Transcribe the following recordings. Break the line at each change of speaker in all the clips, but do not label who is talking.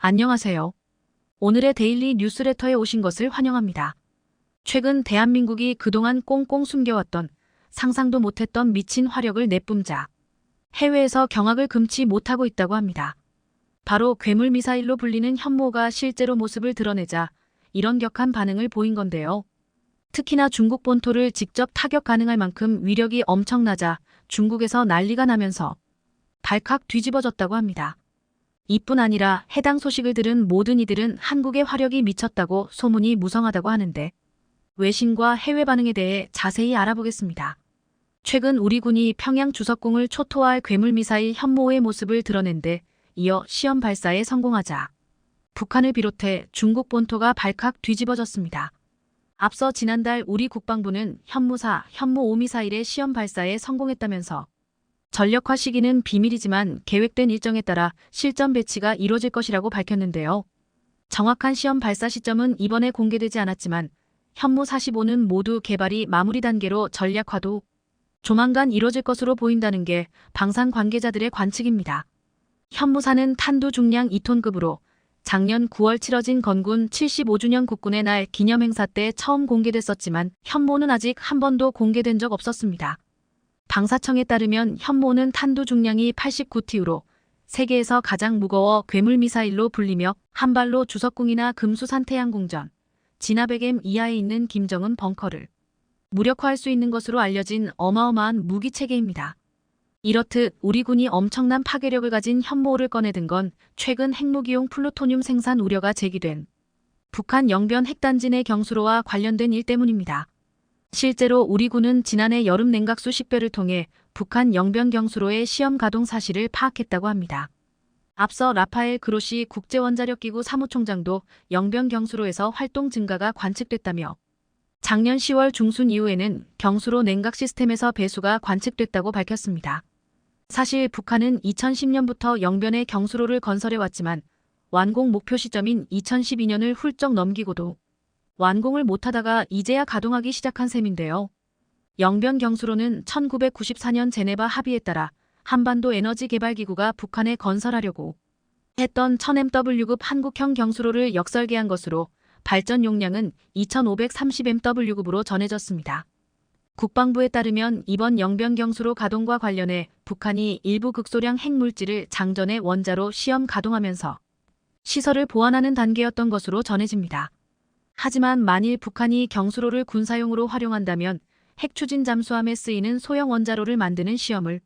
안녕하세요. 오늘의 데일리 뉴스레터에 오신 것을 환영합니다. 최근 대한민국이 그동안 꽁꽁 숨겨왔던 상상도 못했던 미친 화력을 내뿜자 해외에서 경악을 금치 못하고 있다고 합니다. 바로 괴물 미사일로 불리는 현모가 실제로 모습을 드러내자 이런 격한 반응을 보인 건데요. 특히나 중국 본토를 직접 타격 가능할 만큼 위력이 엄청나자 중국에서 난리가 나면서 발칵 뒤집어졌다고 합니다. 이뿐 아니라 해당 소식을 들은 모든 이들은 한국의 화력이 미쳤다고 소문이 무성하다고 하는데 외신과 해외 반응에 대해 자세히 알아보겠습니다. 최근 우리 군이 평양 주석궁을 초토화할 괴물 미사일 현모의 모습을 드러낸 데 이어 시험 발사에 성공하자 북한을 비롯해 중국 본토가 발칵 뒤집어졌습니다. 앞서 지난달 우리 국방부는 현무사 현무5 미사일의 시험 발사에 성공했다면서 전력화 시기는 비밀이지만 계획된 일정에 따라 실전 배치가 이뤄질 것이라고 밝혔는데요. 정확한 시험 발사 시점은 이번에 공개되지 않았지만 현무 45는 모두 개발이 마무리 단계로 전략화도 조만간 이뤄질 것으로 보인다는 게 방산 관계자들의 관측입니다. 현무사는 탄두 중량 2톤급으로 작년 9월 치러진 건군 75주년 국군의 날 기념행사 때 처음 공개됐었지만 현모는 아직 한 번도 공개된 적 없었습니다. 방사청에 따르면 현모는 탄두 중량이 89TU로 세계에서 가장 무거워 괴물 미사일로 불리며 한 발로 주석궁이나 금수산 태양궁전, 진화100M 이하에 있는 김정은 벙커를 무력화할 수 있는 것으로 알려진 어마어마한 무기체계입니다. 이렇듯 우리 군이 엄청난 파괴력을 가진 현모를 꺼내든 건 최근 핵무기용 플루토늄 생산 우려가 제기된 북한 영변 핵단지 내 경수로와 관련된 일 때문입니다. 실제로 우리 군은 지난해 여름 냉각수 식별을 통해 북한 영변 경수로의 시험 가동 사실을 파악했다고 합니다. 앞서 라파엘 그로시 국제원자력기구 사무총장도 영변 경수로에서 활동 증가가 관측됐다며 작년 10월 중순 이후에는 경수로 냉각 시스템에서 배수가 관측됐다고 밝혔습니다. 사실 북한은 2010년부터 영변에 경수로를 건설해왔지만 완공 목표 시점인 2012년을 훌쩍 넘기고도 완공을 못하다가 이제야 가동하기 시작한 셈인데요. 영변 경수로는 1994년 제네바 합의에 따라 한반도 에너지 개발기구가 북한에 건설하려고 했던 1000MW급 한국형 경수로를 역설계한 것으로 발전 용량은 2530MW급으로 전해졌습니다. 국방부에 따르면 이번 영변 경수로 가동과 관련해 북한이 일부 극소량 핵물질을 장전의 원자로 시험 가동하면서 시설을 보완하는 단계였던 것으로 전해집니다. 하지만 만일 북한이 경수로를 군사용으로 활용한다면 핵추진 잠수함에 쓰이는 소형 원자로를 만드는 시험을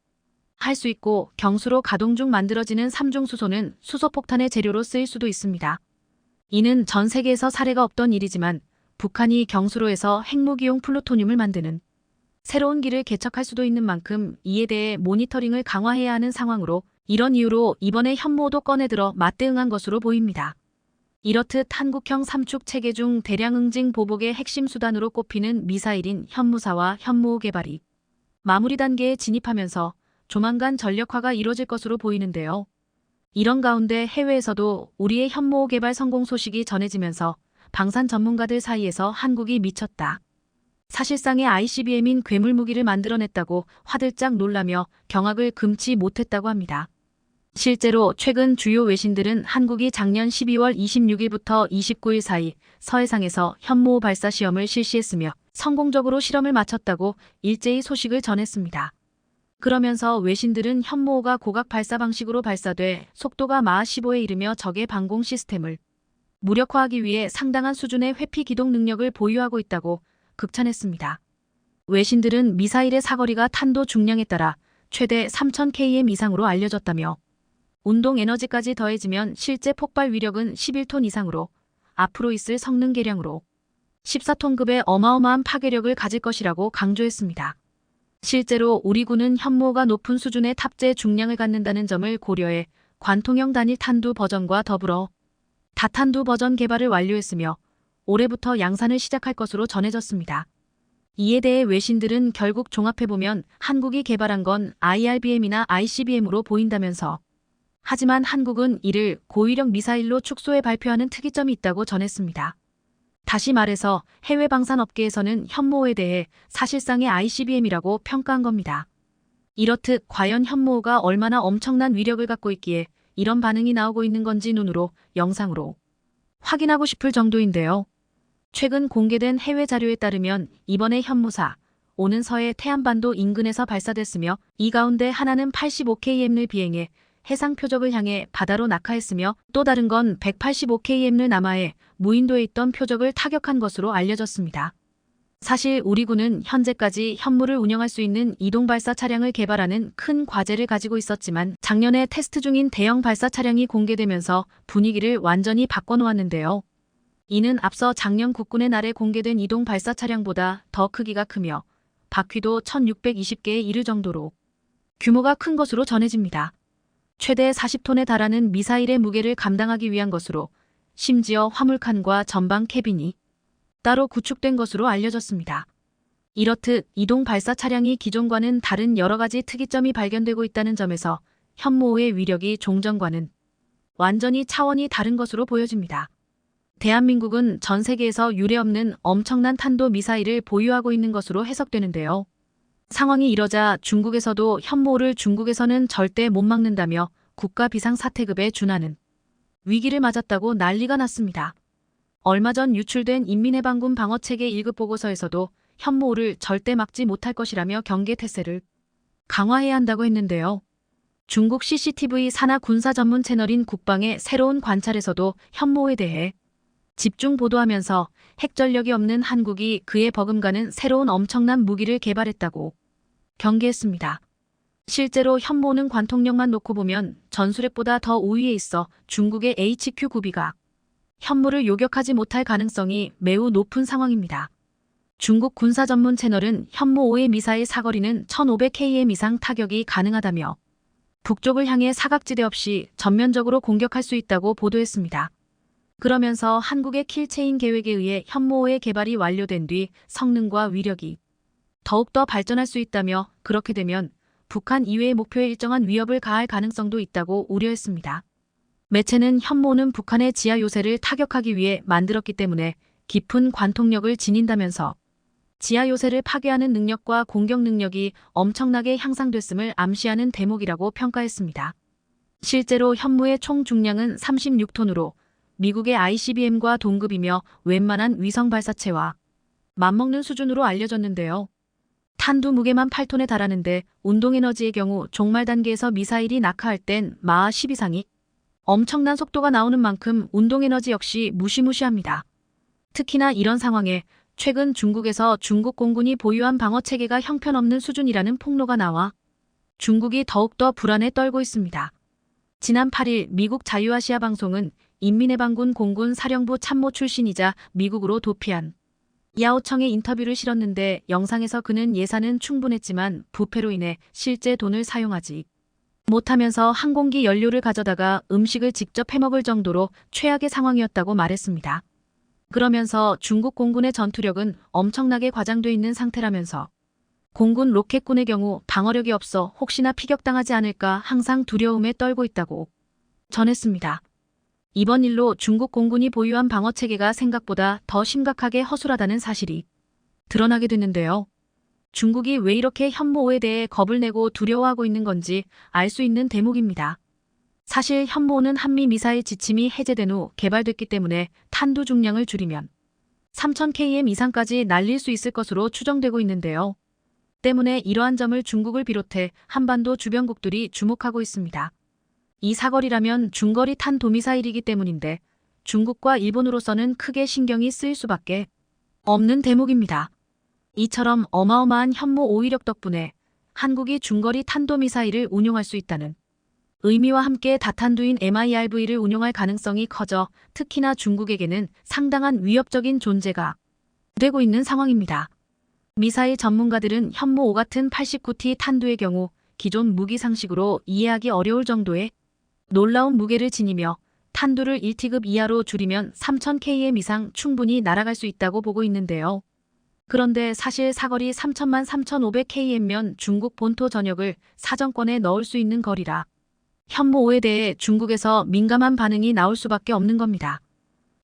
할 수 있고 경수로 가동 중 만들어지는 삼중수소는 수소폭탄의 재료로 쓰일 수도 있습니다. 이는 전 세계에서 사례가 없던 일이지만 북한이 경수로에서 핵무기용 플루토늄을 만드는 새로운 길을 개척할 수도 있는 만큼 이에 대해 모니터링을 강화해야 하는 상황으로 이런 이유로 이번에 현모도 꺼내들어 맞대응한 것으로 보입니다. 이렇듯 한국형 삼축 체계 중 대량 응징 보복의 핵심 수단으로 꼽히는 미사일인 현무사와 현무5 개발이 마무리 단계에 진입하면서 조만간 전력화가 이뤄질 것으로 보이는데요. 이런 가운데 해외에서도 우리의 현무5 개발 성공 소식이 전해지면서 방산 전문가들 사이에서 한국이 미쳤다. 사실상의 ICBM인 괴물 무기를 만들어냈다고 화들짝 놀라며 경악을 금치 못했다고 합니다. 실제로 최근 주요 외신들은 한국이 작년 12월 26일부터 29일 사이 서해상에서 현무5 발사 시험을 실시했으며 성공적으로 실험을 마쳤다고 일제히 소식을 전했습니다. 그러면서 외신들은 현무5가 고각 발사 방식으로 발사돼 속도가 마하 15에 이르며 적의 방공 시스템을 무력화하기 위해 상당한 수준의 회피 기동 능력을 보유하고 있다고 극찬했습니다. 외신들은 미사일의 사거리가 탄도 중량에 따라 최대 3000km 이상으로 알려졌다며 운동 에너지까지 더해지면 실제 폭발 위력은 11톤 이상으로 앞으로 있을 성능 개량으로 14톤급의 어마어마한 파괴력을 가질 것이라고 강조했습니다. 실제로 우리 군은 현무호가 높은 수준의 탑재 중량을 갖는다는 점을 고려해 관통형 단일 탄두 버전과 더불어 다탄두 버전 개발을 완료했으며 올해부터 양산을 시작할 것으로 전해졌습니다. 이에 대해 외신들은 결국 종합해보면 한국이 개발한 건 IRBM이나 ICBM으로 보인다면서 하지만 한국은 이를 고위력 미사일로 축소해 발표하는 특이점이 있다고 전했습니다. 다시 말해서 해외 방산업계에서는 현무호에 대해 사실상의 ICBM이라고 평가한 겁니다. 이렇듯 과연 현무호가 얼마나 엄청난 위력을 갖고 있기에 이런 반응이 나오고 있는 건지 눈으로, 영상으로 확인하고 싶을 정도인데요. 최근 공개된 해외 자료에 따르면 이번에 현무사 오는 서해 태안반도 인근에서 발사됐으며 이 가운데 하나는 85km를 비행해 해상 표적을 향해 바다로 낙하했으며 또 다른 건 185km를 남하해 무인도에 있던 표적을 타격한 것으로 알려졌습니다. 사실 우리 군은 현재까지 현무를 운영할 수 있는 이동 발사 차량을 개발하는 큰 과제를 가지고 있었지만 작년에 테스트 중인 대형 발사 차량이 공개되면서 분위기를 완전히 바꿔놓았는데요. 이는 앞서 작년 국군의 날에 공개된 이동 발사 차량보다 더 크기가 크며 바퀴도 1620개에 이를 정도로 규모가 큰 것으로 전해집니다. 최대 40톤에 달하는 미사일의 무게를 감당하기 위한 것으로 심지어 화물칸과 전방 캐빈이 따로 구축된 것으로 알려졌습니다. 이렇듯 이동 발사 차량이 기존과는 다른 여러 가지 특이점이 발견되고 있다는 점에서 현무5의 위력이 종전과는 완전히 차원이 다른 것으로 보여집니다. 대한민국은 전 세계에서 유례없는 엄청난 탄도 미사일을 보유하고 있는 것으로 해석되는데요. 상황이 이러자 중국에서도 현무5를 중국에서는 절대 못 막는다며 국가 비상사태급에 준하는 위기를 맞았다고 난리가 났습니다. 얼마 전 유출된 인민해방군 방어체계 1급 보고서에서도 현무5를 절대 막지 못할 것이라며 경계 태세를 강화해야 한다고 했는데요. 중국 CCTV 산하 군사 전문 채널인 국방의 새로운 관찰에서도 현무5에 대해 집중 보도하면서 핵전력이 없는 한국이 그에 버금가는 새로운 엄청난 무기를 개발했다고 경계했습니다. 실제로 현무5는 관통력만 놓고 보면 전술핵보다 더 우위에 있어 중국의 HQ-9B가 현무를 요격하지 못할 가능성이 매우 높은 상황입니다. 중국 군사 전문 채널은 현무5의 미사일 사거리는 1500km 이상 타격이 가능하다며 북쪽을 향해 사각지대 없이 전면적으로 공격할 수 있다고 보도했습니다. 그러면서 한국의 킬체인 계획에 의해 현무5의 개발이 완료된 뒤 성능과 위력이 더욱더 발전할 수 있다며 그렇게 되면 북한 이외의 목표에 일정한 위협을 가할 가능성도 있다고 우려했습니다. 매체는 현무5는 북한의 지하 요새를 타격하기 위해 만들었기 때문에 깊은 관통력을 지닌다면서 지하 요새를 파괴하는 능력과 공격 능력이 엄청나게 향상됐음을 암시하는 대목이라고 평가했습니다. 실제로 현무의 총 중량은 36톤으로 미국의 ICBM과 동급이며 웬만한 위성 발사체와 맞먹는 수준으로 알려졌는데요. 탄두 무게만 8톤에 달하는데 운동에너지의 경우 종말 단계에서 미사일이 낙하할 땐 마하 10 이상이 엄청난 속도가 나오는 만큼 운동에너지 역시 무시무시합니다. 특히나 이런 상황에 최근 중국에서 중국 공군이 보유한 방어체계가 형편없는 수준이라는 폭로가 나와 중국이 더욱더 불안에 떨고 있습니다. 지난 8일 미국 자유아시아 방송은 인민해방군 공군 사령부 참모 출신이자 미국으로 도피한 야오청의 인터뷰를 실었는데 영상에서 그는 예산은 충분했지만 부패로 인해 실제 돈을 사용하지 못하면서 항공기 연료를 가져다가 음식을 직접 해먹을 정도로 최악의 상황이었다고 말했습니다. 그러면서 중국 공군의 전투력은 엄청나게 과장돼 있는 상태라면서 공군 로켓군의 경우 방어력이 없어 혹시나 피격당하지 않을까 항상 두려움에 떨고 있다고 전했습니다. 이번 일로 중국 공군이 보유한 방어체계가 생각보다 더 심각하게 허술하다는 사실이 드러나게 됐는데요. 중국이 왜 이렇게 현무5에 대해 겁을 내고 두려워하고 있는 건지 알 수 있는 대목입니다. 사실 현무5는 한미 미사일 지침이 해제된 후 개발됐기 때문에 탄두 중량을 줄이면 3000km 이상까지 날릴 수 있을 것으로 추정되고 있는데요. 때문에 이러한 점을 중국을 비롯해 한반도 주변국들이 주목하고 있습니다. 이 사거리라면 중거리 탄도미사일이기 때문인데 중국과 일본으로서는 크게 신경이 쓰일 수밖에 없는 대목입니다. 이처럼 어마어마한 현무5 위력 덕분에 한국이 중거리 탄도미사일을 운용할 수 있다는 의미와 함께 다탄두인 MIRV를 운용할 가능성이 커져 특히나 중국에게는 상당한 위협적인 존재가 되고 있는 상황입니다. 미사일 전문가들은 현무5 같은 89T 탄두의 경우 기존 무기 상식으로 이해하기 어려울 정도의 놀라운 무게를 지니며 탄두를 1T급 이하로 줄이면 3000km 이상 충분히 날아갈 수 있다고 보고 있는데요. 그런데 사실 사거리 3000만 3500km면 중국 본토 전역을 사정권에 넣을 수 있는 거리라 현무5에 대해 중국에서 민감한 반응이 나올 수밖에 없는 겁니다.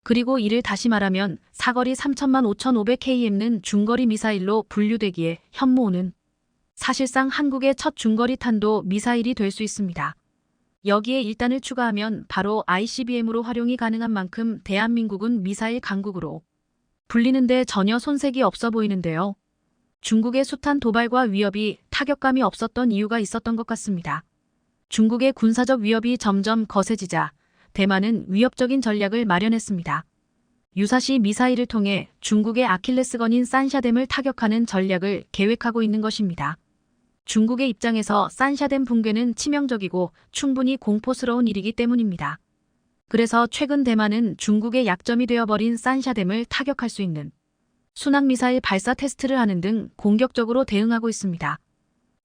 그리고 이를 다시 말하면 사거리 3000만 5500km는 중거리 미사일로 분류되기에 현무5는 사실상 한국의 첫 중거리 탄도 미사일이 될 수 있습니다. 여기에 1단을 추가하면 바로 ICBM으로 활용이 가능한 만큼 대한민국은 미사일 강국으로 불리는데 전혀 손색이 없어 보이는데요. 중국의 숱한 도발과 위협이 타격감이 없었던 이유가 있었던 것 같습니다. 중국의 군사적 위협이 점점 거세지자 대만은 위협적인 전략을 마련했습니다. 유사시 미사일을 통해 중국의 아킬레스건인 산샤댐을 타격하는 전략을 계획하고 있는 것입니다. 중국의 입장에서 산샤댐 붕괴는 치명적이고 충분히 공포스러운 일이기 때문입니다. 그래서 최근 대만은 중국의 약점이 되어버린 산샤댐을 타격할 수 있는 순항미사일 발사 테스트를 하는 등 공격적으로 대응하고 있습니다.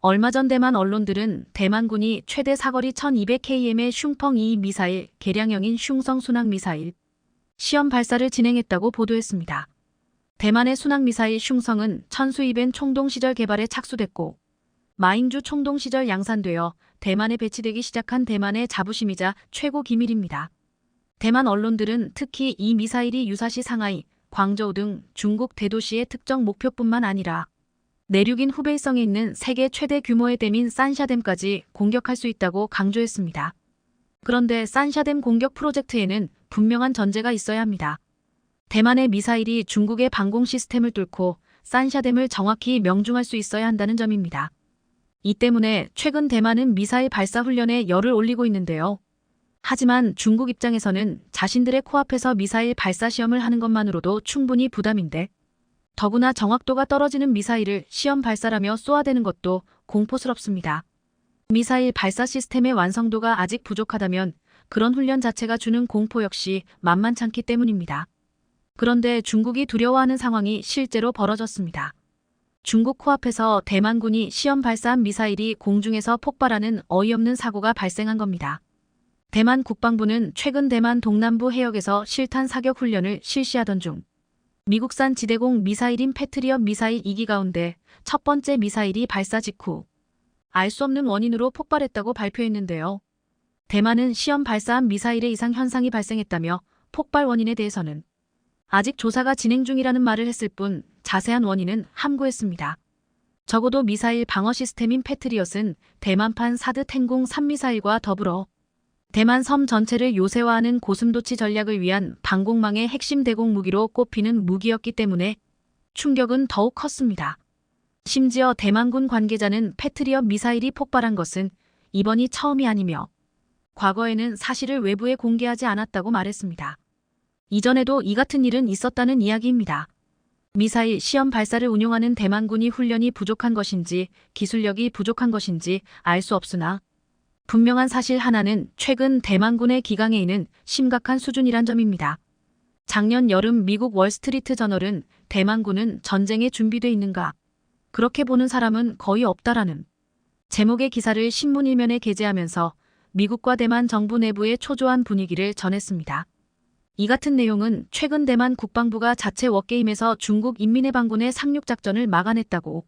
얼마 전 대만 언론들은 대만군이 최대 사거리 1200km의 슝펑-2 미사일 개량형인 슝성 순항미사일 시험 발사를 진행했다고 보도했습니다. 대만의 순항미사일 슝성은 천수이벤 총동 시절 개발에 착수됐고 마잉주 총동 시절 양산되어 대만에 배치되기 시작한 대만의 자부심이자 최고 기밀입니다. 대만 언론들은 특히 이 미사일이 유사시 상하이, 광저우 등 중국 대도시의 특정 목표뿐만 아니라 내륙인 후베이성에 있는 세계 최대 규모의 댐인 산샤댐까지 공격할 수 있다고 강조했습니다. 그런데 산샤댐 공격 프로젝트에는 분명한 전제가 있어야 합니다. 대만의 미사일이 중국의 방공 시스템을 뚫고 산샤댐을 정확히 명중할 수 있어야 한다는 점입니다. 이 때문에 최근 대만은 미사일 발사 훈련에 열을 올리고 있는데요. 하지만 중국 입장에서는 자신들의 코앞에서 미사일 발사 시험을 하는 것만으로도 충분히 부담인데 더구나 정확도가 떨어지는 미사일을 시험 발사라며 쏘아대는 것도 공포스럽습니다. 미사일 발사 시스템의 완성도가 아직 부족하다면 그런 훈련 자체가 주는 공포 역시 만만찮기 때문입니다. 그런데 중국이 두려워하는 상황이 실제로 벌어졌습니다. 중국 코앞에서 대만군이 시험 발사한 미사일이 공중에서 폭발하는 어이없는 사고가 발생한 겁니다. 대만 국방부는 최근 대만 동남부 해역에서 실탄 사격 훈련을 실시하던 중 미국산 지대공 미사일인 패트리엇 미사일 2기 가운데 첫 번째 미사일이 발사 직후 알 수 없는 원인으로 폭발했다고 발표했는데요. 대만은 시험 발사한 미사일에 이상 현상이 발생했다며 폭발 원인에 대해서는 아직 조사가 진행 중이라는 말을 했을 뿐 자세한 원인은 함구했습니다. 적어도 미사일 방어 시스템인 패트리엇은 대만판 사드 텐공 3미사일과 더불어 대만 섬 전체를 요새화하는 고슴도치 전략을 위한 방공망의 핵심 대공 무기로 꼽히는 무기였기 때문에 충격은 더욱 컸습니다. 심지어 대만군 관계자는 패트리엇 미사일이 폭발한 것은 이번이 처음이 아니며 과거에는 사실을 외부에 공개하지 않았다고 말했습니다. 이전에도 이 같은 일은 있었다는 이야기입니다. 미사일 시험 발사를 운용하는 대만군이 훈련이 부족한 것인지 기술력이 부족한 것인지 알 수 없으나 분명한 사실 하나는 최근 대만군의 기강해이는 심각한 수준이란 점입니다. 작년 여름 미국 월스트리트 저널은 대만군은 전쟁에 준비돼 있는가? 그렇게 보는 사람은 거의 없다라는 제목의 기사를 신문 일면에 게재하면서 미국과 대만 정부 내부의 초조한 분위기를 전했습니다. 이 같은 내용은 최근 대만 국방부가 자체 워게임에서 중국 인민해방군의 상륙작전을 막아냈다고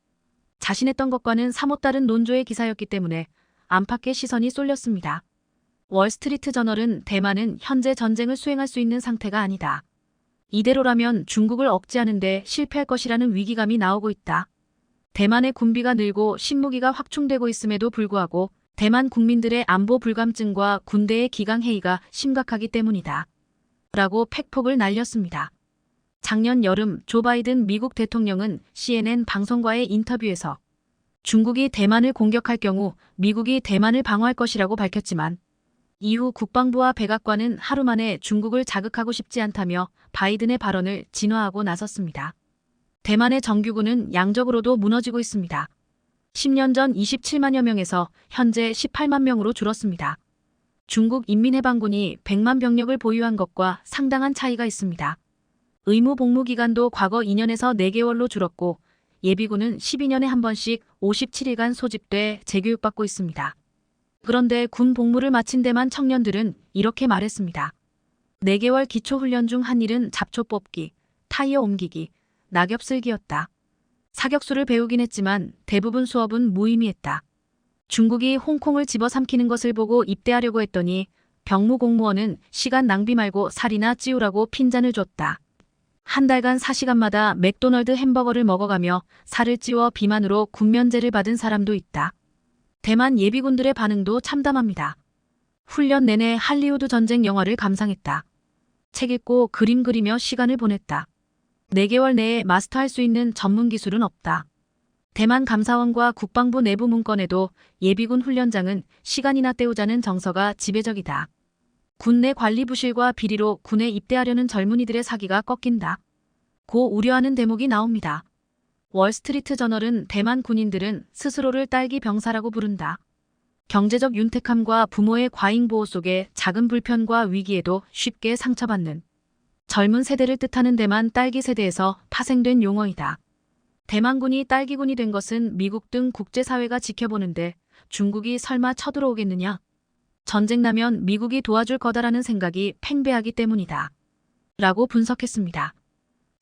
자신했던 것과는 사뭇 다른 논조의 기사였기 때문에 안팎의 시선이 쏠렸습니다. 월스트리트 저널은 대만은 현재 전쟁을 수행할 수 있는 상태가 아니다. 이대로라면 중국을 억제하는 데 실패할 것이라는 위기감이 나오고 있다. 대만의 군비가 늘고 신무기가 확충되고 있음에도 불구하고 대만 국민들의 안보 불감증과 군대의 기강해이가 심각하기 때문이다. 라고 팩폭을 날렸습니다. 작년 여름 조 바이든 미국 대통령은 CNN 방송과의 인터뷰에서 중국이 대만을 공격할 경우 미국이 대만을 방어할 것이라고 밝혔지만 이후 국방부와 백악관은 하루 만에 중국을 자극하고 싶지 않다며 바이든의 발언을 진화하고 나섰습니다. 대만의 정규군은 양적으로도 무너지고 있습니다. 10년 전 27만여 명에서 현재 18만 명으로 줄었습니다. 중국 인민해방군이 100만 병력을 보유한 것과 상당한 차이가 있습니다. 의무 복무 기간도 과거 2년에서 4개월로 줄었고 예비군은 12년에 한 번씩 57일간 소집돼 재교육받고 있습니다. 그런데 군 복무를 마친 대만 청년들은 이렇게 말했습니다. 4개월 기초훈련 중 한 일은 잡초 뽑기, 타이어 옮기기, 낙엽 쓸기였다. 사격수를 배우긴 했지만 대부분 수업은 무의미했다. 중국이 홍콩을 집어삼키는 것을 보고 입대하려고 했더니 병무 공무원은 시간 낭비 말고 살이나 찌우라고 핀잔을 줬다. 한 달간 4시간마다 맥도널드 햄버거를 먹어가며 살을 찌워 비만으로 군면제를 받은 사람도 있다. 대만 예비군들의 반응도 참담합니다. 훈련 내내 할리우드 전쟁 영화를 감상했다. 책 읽고 그림 그리며 시간을 보냈다. 4개월 내에 마스터할 수 있는 전문 기술은 없다. 대만 감사원과 국방부 내부 문건에도 예비군 훈련장은 시간이나 때우자는 정서가 지배적이다. 군내 관리 부실과 비리로 군에 입대하려는 젊은이들의 사기가 꺾인다. 고 우려하는 대목이 나옵니다. 월스트리트 저널은 대만 군인들은 스스로를 딸기 병사라고 부른다. 경제적 윤택함과 부모의 과잉 보호 속에 작은 불편과 위기에도 쉽게 상처받는 젊은 세대를 뜻하는 대만 딸기 세대에서 파생된 용어이다. 대만군이 딸기군이 된 것은 미국 등 국제사회가 지켜보는데 중국이 설마 쳐들어오겠느냐? 전쟁 나면 미국이 도와줄 거다라는 생각이 팽배하기 때문이다. 라고 분석했습니다.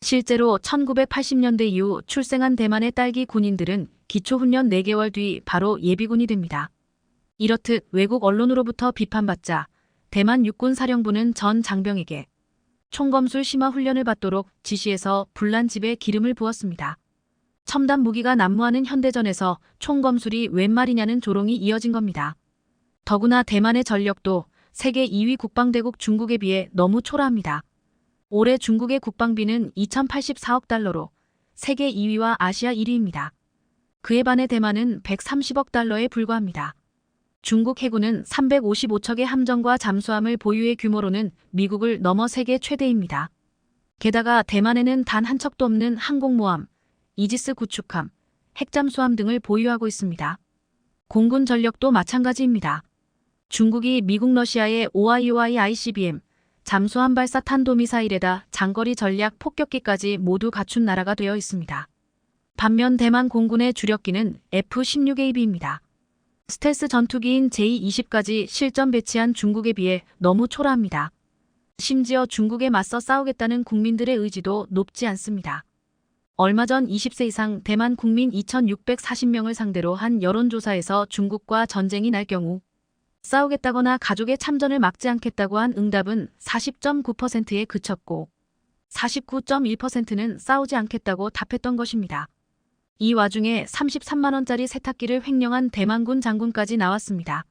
실제로 1980년대 이후 출생한 대만의 딸기 군인들은 기초훈련 4개월 뒤 바로 예비군이 됩니다. 이렇듯 외국 언론으로부터 비판받자 대만 육군사령부는 전 장병에게 총검술 심화 훈련을 받도록 지시해서 불난 집에 기름을 부었습니다. 첨단 무기가 난무하는 현대전에서 총검술이 웬 말이냐는 조롱이 이어진 겁니다. 더구나 대만의 전력도 세계 2위 국방대국 중국에 비해 너무 초라합니다. 올해 중국의 국방비는 2084억 달러로 세계 2위와 아시아 1위입니다. 그에 반해 대만은 130억 달러에 불과합니다. 중국 해군은 355척의 함정과 잠수함을 보유의 규모로는 미국을 넘어 세계 최대입니다. 게다가 대만에는 단 한 척도 없는 항공모함, 이지스 구축함, 핵잠수함 등을 보유하고 있습니다. 공군 전력도 마찬가지입니다. 중국이 미국 러시아의 OIOI ICBM, 잠수함 발사 탄도미사일에다 장거리 전략 폭격기까지 모두 갖춘 나라가 되어 있습니다. 반면 대만 공군의 주력기는 F-16AB입니다. 스텔스 전투기인 J-20까지 실전 배치한 중국에 비해 너무 초라합니다. 심지어 중국에 맞서 싸우겠다는 국민들의 의지도 높지 않습니다. 얼마 전 20세 이상 대만 국민 2,640명을 상대로 한 여론조사에서 중국과 전쟁이 날 경우 싸우겠다거나 가족의 참전을 막지 않겠다고 한 응답은 40.9%에 그쳤고 49.1%는 싸우지 않겠다고 답했던 것입니다. 이 와중에 33만원짜리 세탁기를 횡령한 대만군 장군까지 나왔습니다.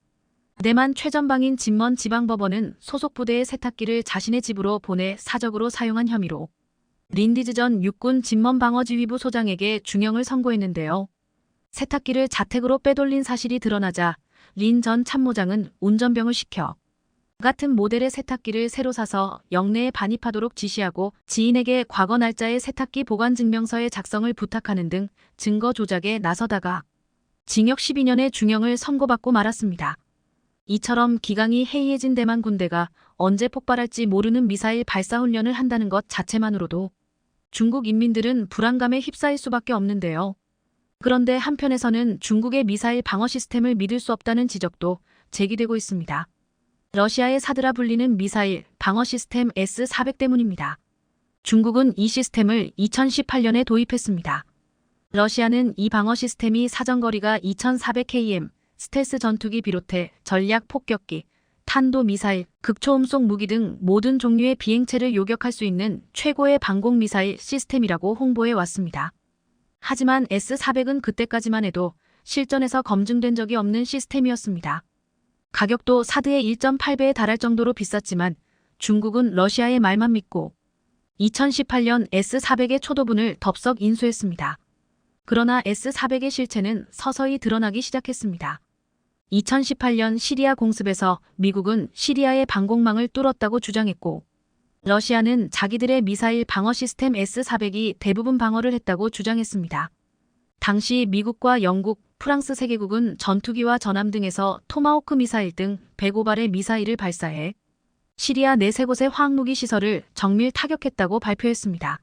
대만 최전방인 진먼 지방법원은 소속 부대의 세탁기를 자신의 집으로 보내 사적으로 사용한 혐의로 린디즈 전 육군 진먼방어지휘부 소장에게 중형을 선고했는데요. 세탁기를 자택으로 빼돌린 사실이 드러나자 린 전 참모장은 운전병을 시켜 같은 모델의 세탁기를 새로 사서 영내에 반입하도록 지시하고 지인에게 과거 날짜의 세탁기 보관 증명서의 작성을 부탁하는 등 증거 조작에 나서다가 징역 12년의 중형을 선고받고 말았습니다. 이처럼 기강이 해이해진 대만 군대가 언제 폭발할지 모르는 미사일 발사 훈련을 한다는 것 자체만으로도 중국 인민들은 불안감에 휩싸일 수밖에 없는데요. 그런데 한편에서는 중국의 미사일 방어 시스템을 믿을 수 없다는 지적도 제기되고 있습니다. 러시아의 사드라 불리는 미사일 방어 시스템 S-400 때문입니다. 중국은 이 시스템을 2018년에 도입했습니다. 러시아는 이 방어 시스템이 사정거리가 2400km, 스텔스 전투기 비롯해 전략 폭격기, 탄도미사일, 극초음속 무기 등 모든 종류의 비행체를 요격할 수 있는 최고의 방공 미사일 시스템이라고 홍보해 왔습니다. 하지만 S-400은 그때까지만 해도 실전에서 검증된 적이 없는 시스템이었습니다. 가격도 사드의 1.8배에 달할 정도로 비쌌지만 중국은 러시아의 말만 믿고 2018년 S-400의 초도분을 덥석 인수했습니다. 그러나 S-400의 실체는 서서히 드러나기 시작했습니다. 2018년 시리아 공습에서 미국은 시리아의 방공망을 뚫었다고 주장했고 러시아는 자기들의 미사일 방어 시스템 S-400이 대부분 방어를 했다고 주장했습니다. 당시 미국과 영국, 프랑스 3개국은 전투기와 전함 등에서 토마호크 미사일 등 105발의 미사일을 발사해 시리아 4곳의 화학무기 시설을 정밀 타격했다고 발표했습니다.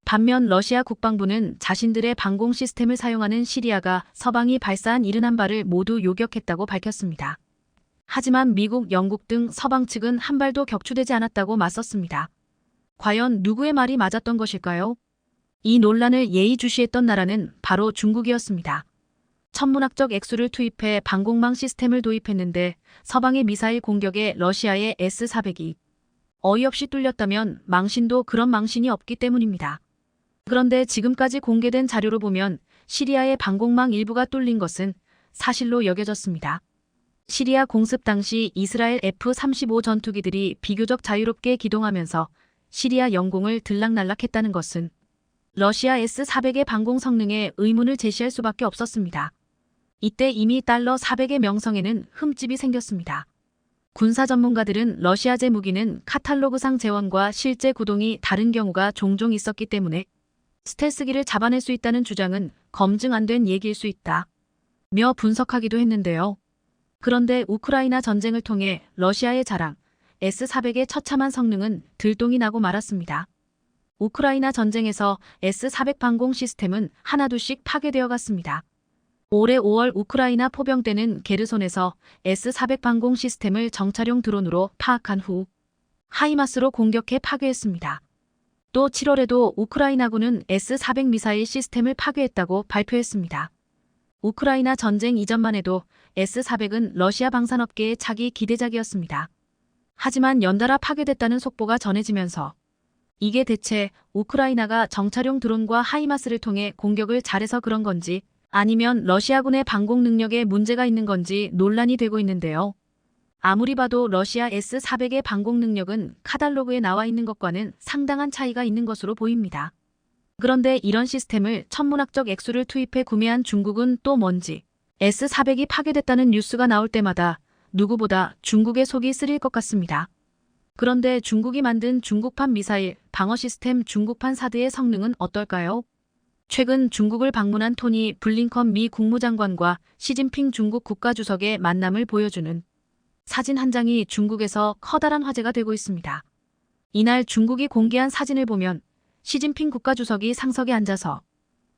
반면 러시아 국방부는 자신들의 방공 시스템을 사용하는 시리아가 서방이 발사한 71발을 모두 요격했다고 밝혔습니다. 하지만 미국, 영국 등 서방 측은 한 발도 격추되지 않았다고 맞섰습니다. 과연 누구의 말이 맞았던 것일까요? 이 논란을 예의주시했던 나라는 바로 중국이었습니다. 천문학적 액수를 투입해 방공망 시스템을 도입했는데 서방의 미사일 공격에 러시아의 S-400이 어이없이 뚫렸다면 망신도 그런 망신이 없기 때문입니다. 그런데 지금까지 공개된 자료로 보면 시리아의 방공망 일부가 뚫린 것은 사실로 여겨졌습니다. 시리아 공습 당시 이스라엘 F-35 전투기들이 비교적 자유롭게 기동하면서 시리아 영공을 들락날락했다는 것은 러시아 S-400의 방공 성능에 의문을 제시할 수밖에 없었습니다. 이때 이미 달러 400의 명성에는 흠집이 생겼습니다. 군사 전문가들은 러시아제 무기는 카탈로그상 재원과 실제 구동이 다른 경우가 종종 있었기 때문에 스텔스기를 잡아낼 수 있다는 주장은 검증 안 된 얘기일 수 있다 며 분석하기도 했는데요. 그런데 우크라이나 전쟁을 통해 러시아의 자랑 S-400의 처참한 성능은 들통이 나고 말았습니다. 우크라이나 전쟁에서 S-400 방공 시스템은 하나둘씩 파괴되어 갔습니다. 올해 5월 우크라이나 포병대는 게르손에서 S-400 방공 시스템을 정찰용 드론으로 파악한 후 하이마스로 공격해 파괴했습니다. 또 7월에도 우크라이나군은 S-400 미사일 시스템을 파괴했다고 발표했습니다. 우크라이나 전쟁 이전만 해도 S-400은 러시아 방산업계의 차기 기대작이었습니다. 하지만 연달아 파괴됐다는 속보가 전해지면서 이게 대체 우크라이나가 정찰용 드론과 하이마스를 통해 공격을 잘해서 그런 건지 아니면 러시아군의 방공 능력에 문제가 있는 건지 논란이 되고 있는데요. 아무리 봐도 러시아 S-400의 방공 능력은 카탈로그에 나와 있는 것과는 상당한 차이가 있는 것으로 보입니다. 그런데 이런 시스템을 천문학적 액수를 투입해 구매한 중국은 또 뭔지 S-400이 파괴됐다는 뉴스가 나올 때마다 누구보다 중국의 속이 쓰릴 것 같습니다. 그런데 중국이 만든 중국판 미사일 방어 시스템 중국판 사드의 성능은 어떨까요? 최근 중국을 방문한 토니 블링컨 미 국무장관과 시진핑 중국 국가주석의 만남을 보여주는 사진 한 장이 중국에서 커다란 화제가 되고 있습니다. 이날 중국이 공개한 사진을 보면 시진핑 국가주석이 상석에 앉아서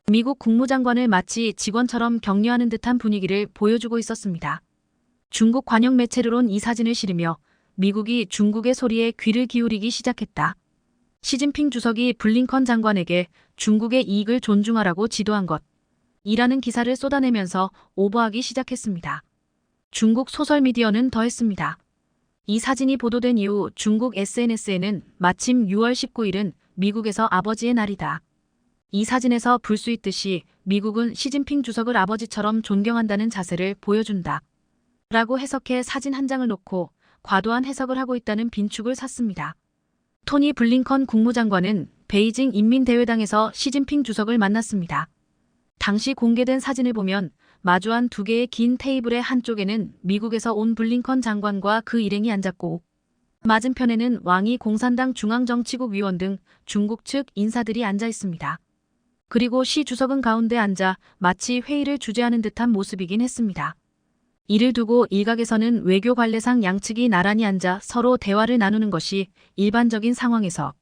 미국 국무장관을 마치 직원처럼 격려하는 듯한 분위기를 보여주고 있었습니다. 중국 관영 매체로는 이 사진을 실으며 미국이 중국의 소리에 귀를 기울이기 시작했다. 시진핑 주석이 블링컨 장관에게 중국의 이익을 존중하라고 지도한 것이라는 기사를 쏟아내면서 오버하기 시작했습니다. 중국 소설미디어는 더했습니다. 이 사진이 보도된 이후 중국 SNS에는 마침 6월 19일은 미국에서 아버지의 날이다. 이 사진에서 볼 수 있듯이 미국은 시진핑 주석을 아버지처럼 존경한다는 자세를 보여준다. 라고 해석해 사진 한 장을 놓고 과도한 해석을 하고 있다는 빈축을 샀습니다. 토니 블링컨 국무장관은 베이징 인민대회당에서 시진핑 주석을 만났습니다. 당시 공개된 사진을 보면 마주한 두 개의 긴 테이블의 한쪽에는 미국에서 온 블링컨 장관과 그 일행이 앉았고 맞은편에는 왕이 공산당 중앙정치국 위원 등 중국 측 인사들이 앉아 있습니다. 그리고 시 주석은 가운데 앉아 마치 회의를 주재하는 듯한 모습이긴 했습니다. 이를 두고 일각에서는 외교 관례상 양측이 나란히 앉아 서로 대화를 나누는 것이 일반적인 상황에서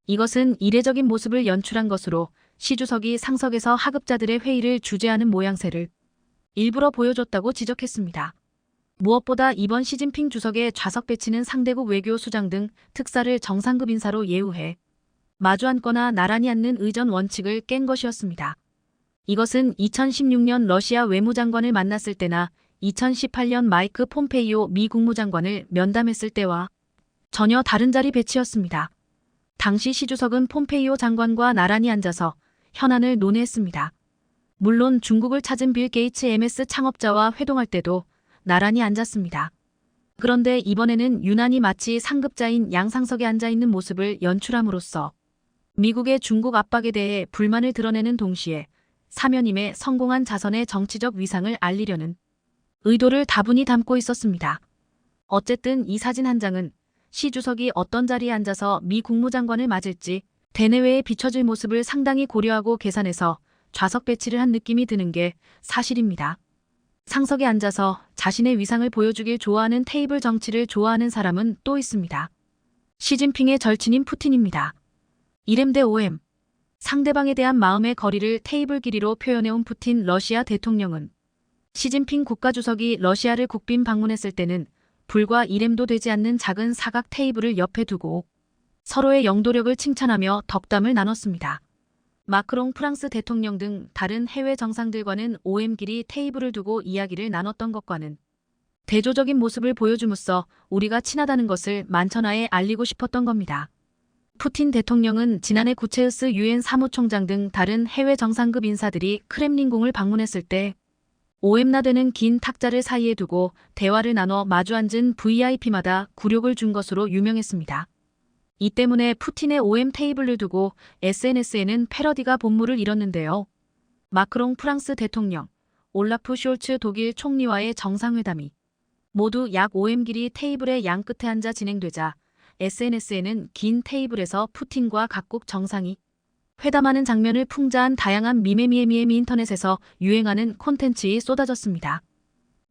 이것은 이례적인 모습을 연출한 것으로 시 주석이 상석에서 하급자들의 회의를 주재하는 모양새를 일부러 보여줬다고 지적했습니다. 무엇보다 이번 시진핑 주석의 좌석 배치는 상대국 외교 수장 등 특사를 정상급 인사로 예우해 마주 앉거나 나란히 앉는 의전 원칙을 깬 것이었습니다. 이것은 2016년 러시아 외무장관을 만났을 때나 2018년 마이크 폼페이오 미 국무장관을 면담했을 때와 전혀 다른 자리 배치였습니다. 당시 시 주석은 폼페이오 장관과 나란히 앉아서 현안을 논의했습니다. 물론 중국을 찾은 빌 게이츠 MS 창업자와 회동할 때도 나란히 앉았습니다. 그런데 이번에는 유난히 마치 상급자인 양상석에 앉아있는 모습을 연출함으로써 미국의 중국 압박에 대해 불만을 드러내는 동시에 사면임에 성공한 자선의 정치적 위상을 알리려는 의도를 다분히 담고 있었습니다. 어쨌든 이 사진 한 장은 시 주석이 어떤 자리에 앉아서 미 국무장관을 맞을지 대내외에 비춰질 모습을 상당히 고려하고 계산해서 좌석 배치를 한 느낌이 드는 게 사실입니다. 상석에 앉아서 자신의 위상을 보여주길 좋아하는 테이블 정치를 좋아하는 사람은 또 있습니다. 시진핑의 절친인 푸틴입니다. 이렘 대 오엠. 상대방에 대한 마음의 거리를 테이블 길이로 표현해온 푸틴 러시아 대통령은 시진핑 국가주석이 러시아를 국빈 방문했을 때는 불과 1엠도 되지 않는 작은 사각 테이블을 옆에 두고 서로의 영도력을 칭찬하며 덕담을 나눴습니다. 마크롱 프랑스 대통령 등 다른 해외 정상들과는 5엠 길이 테이블을 두고 이야기를 나눴던 것과는 대조적인 모습을 보여줌으로써 우리가 친하다는 것을 만천하에 알리고 싶었던 겁니다. 푸틴 대통령은 지난해 구체우스 유엔 사무총장 등 다른 해외 정상급 인사들이 크렘린궁을 방문했을 때 오엠나되는 긴 탁자를 사이에 두고 대화를 나눠 마주 앉은 VIP마다 굴욕을 준 것으로 유명했습니다. 이 때문에 푸틴의 OM 테이블을 두고 SNS에는 패러디가 본물을 잃었는데요. 마크롱 프랑스 대통령, 올라프 숄츠 독일 총리와의 정상회담이 모두 약 5M 길이 테이블의 양끝에 앉아 진행되자 SNS에는 긴 테이블에서 푸틴과 각국 정상이 회담하는 장면을 풍자한 다양한 미메미에미엠이 인터넷에서 유행하는 콘텐츠가 쏟아졌습니다.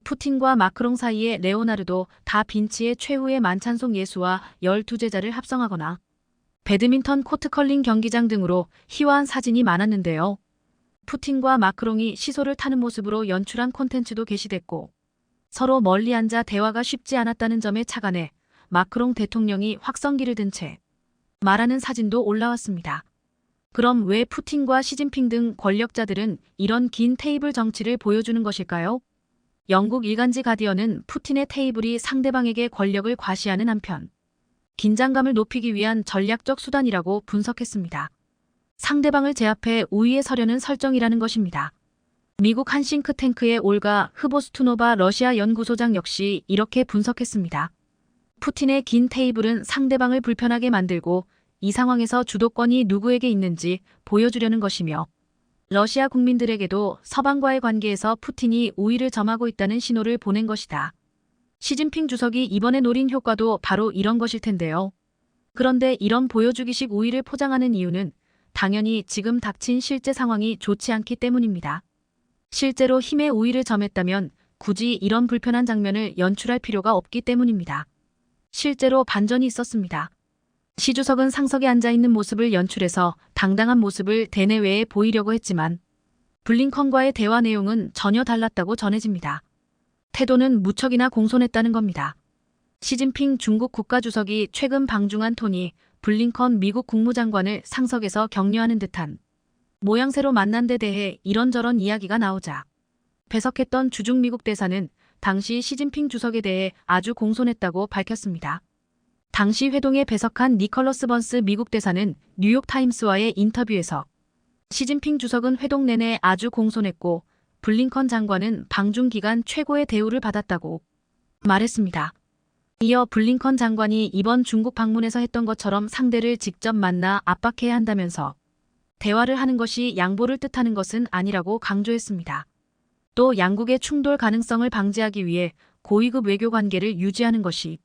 푸틴과 마크롱 사이에 레오나르도 다 빈치의 최후의 만찬송 예수와 12제자를 합성하거나 배드민턴 코트 컬링 경기장 등으로 희화한 사진이 많았는데요. 푸틴과 마크롱이 시소를 타는 모습으로 연출한 콘텐츠도 게시됐고 서로 멀리 앉아 대화가 쉽지 않았다는 점에 착안해 마크롱 대통령이 확성기를 든 채 말하는 사진도 올라왔습니다. 그럼 왜 푸틴과 시진핑 등 권력자들은 이런 긴 테이블 정치를 보여주는 것일까요? 영국 일간지 가디언은 푸틴의 테이블이 상대방에게 권력을 과시하는 한편 긴장감을 높이기 위한 전략적 수단이라고 분석했습니다. 상대방을 제압해 우위에 서려는 설정이라는 것입니다. 미국 한 싱크탱크의 올가 흐보스투노바 러시아 연구소장 역시 이렇게 분석했습니다. 푸틴의 긴 테이블은 상대방을 불편하게 만들고 이 상황에서 주도권이 누구에게 있는지 보여주려는 것이며 러시아 국민들에게도 서방과의 관계에서 푸틴이 우위를 점하고 있다는 신호를 보낸 것이다. 시진핑 주석이 이번에 노린 효과도 바로 이런 것일 텐데요. 그런데 이런 보여주기식 우위를 포장하는 이유는 당연히 지금 닥친 실제 상황이 좋지 않기 때문입니다. 실제로 힘의 우위를 점했다면 굳이 이런 불편한 장면을 연출할 필요가 없기 때문입니다. 실제로 반전이 있었습니다. 시 주석은 상석에 앉아있는 모습을 연출해서 당당한 모습을 대내외에 보이려고 했지만 블링컨과의 대화 내용은 전혀 달랐다고 전해집니다. 태도는 무척이나 공손했다는 겁니다. 시진핑 중국 국가주석이 최근 방중한 톤이 블링컨 미국 국무장관을 상석에서 격려하는 듯한 모양새로 만난 데 대해 이런저런 이야기가 나오자 배석했던 주중 미국 대사는 당시 시진핑 주석에 대해 아주 공손했다고 밝혔습니다. 당시 회동에 배석한 니컬러스 번스 미국 대사는 뉴욕타임스와의 인터뷰에서 시진핑 주석은 회동 내내 아주 공손했고 블링컨 장관은 방중 기간 최고의 대우를 받았다고 말했습니다. 이어 블링컨 장관이 이번 중국 방문에서 했던 것처럼 상대를 직접 만나 압박해야 한다면서 대화를 하는 것이 양보를 뜻하는 것은 아니라고 강조했습니다. 또 양국의 충돌 가능성을 방지하기 위해 고위급 외교 관계를 유지하는 것이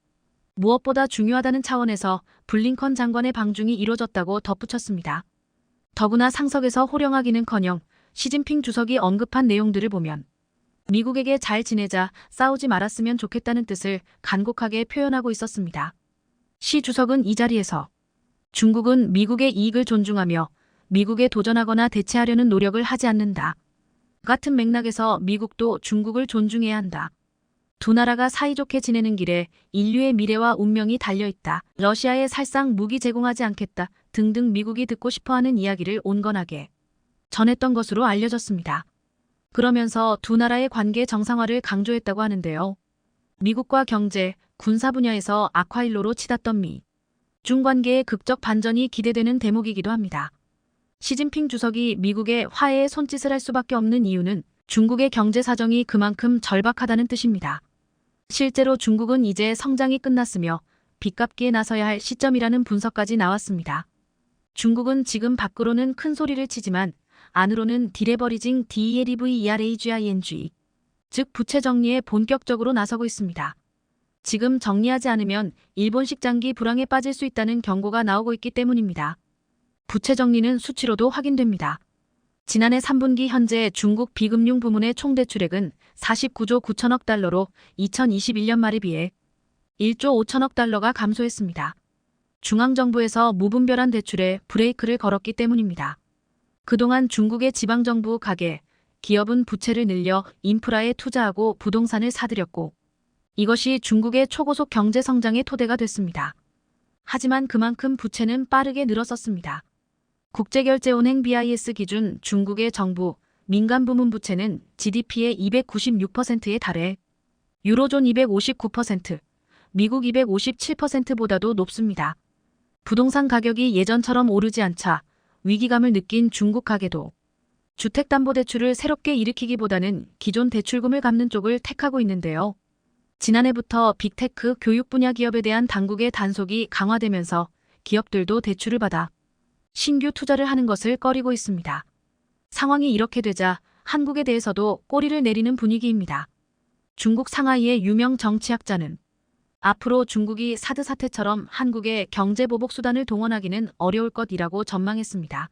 무엇보다 중요하다는 차원에서 블링컨 장관의 방중이 이뤄졌다고 덧붙였습니다. 더구나 상석에서 호령하기는커녕 시진핑 주석이 언급한 내용들을 보면 미국에게 잘 지내자 싸우지 말았으면 좋겠다는 뜻을 간곡하게 표현하고 있었습니다. 시 주석은 이 자리에서 중국은 미국의 이익을 존중하며 미국에 도전하거나 대체하려는 노력을 하지 않는다. 같은 맥락에서 미국도 중국을 존중해야 한다. 두 나라가 사이좋게 지내는 길에 인류의 미래와 운명이 달려있다. 러시아에 살상 무기 제공하지 않겠다. 등등 미국이 듣고 싶어하는 이야기를 온건하게 전했던 것으로 알려졌습니다. 그러면서 두 나라의 관계 정상화를 강조했다고 하는데요. 미국과 경제, 군사 분야에서 악화일로로 치닫던 중 관계의 극적 반전이 기대되는 대목이기도 합니다. 시진핑 주석이 미국의 화해에 손짓을 할 수밖에 없는 이유는 중국의 경제 사정이 그만큼 절박하다는 뜻입니다. 실제로 중국은 이제 성장이 끝났으며 빚 갚기에 나서야 할 시점이라는 분석까지 나왔습니다. 중국은 지금 밖으로는 큰 소리를 치지만 안으로는 디레버리징 DELVERAGING, 즉 부채 정리에 본격적으로 나서고 있습니다. 지금 정리하지 않으면 일본식 장기 불황에 빠질 수 있다는 경고가 나오고 있기 때문입니다. 부채 정리는 수치로도 확인됩니다. 지난해 3분기 현재 중국 비금융 부문의 총대출액은 49조 9천억 달러로 2021년 말에 비해 1조 5천억 달러가 감소했습니다. 중앙정부에서 무분별한 대출에 브레이크를 걸었기 때문입니다. 그동안 중국의 지방정부 가계, 기업은 부채를 늘려 인프라에 투자하고 부동산을 사들였고 이것이 중국의 초고속 경제 성장의 토대가 됐습니다. 하지만 그만큼 부채는 빠르게 늘었었습니다. 국제결제은행 BIS 기준 중국의 정부, 민간 부문 부채는 GDP의 296%에 달해 유로존 259%, 미국 257%보다도 높습니다. 부동산 가격이 예전처럼 오르지 않자 위기감을 느낀 중국 가계도 주택담보대출을 새롭게 일으키기보다는 기존 대출금을 갚는 쪽을 택하고 있는데요. 지난해부터 빅테크 교육 분야 기업에 대한 당국의 단속이 강화되면서 기업들도 대출을 받아 신규 투자를 하는 것을 꺼리고 있습니다. 상황이 이렇게 되자 한국에 대해서도 꼬리를 내리는 분위기입니다. 중국 상하이의 유명 정치학자는 앞으로 중국이 사드 사태처럼 한국의 경제보복 수단을 동원하기는 어려울 것이라고 전망했습니다.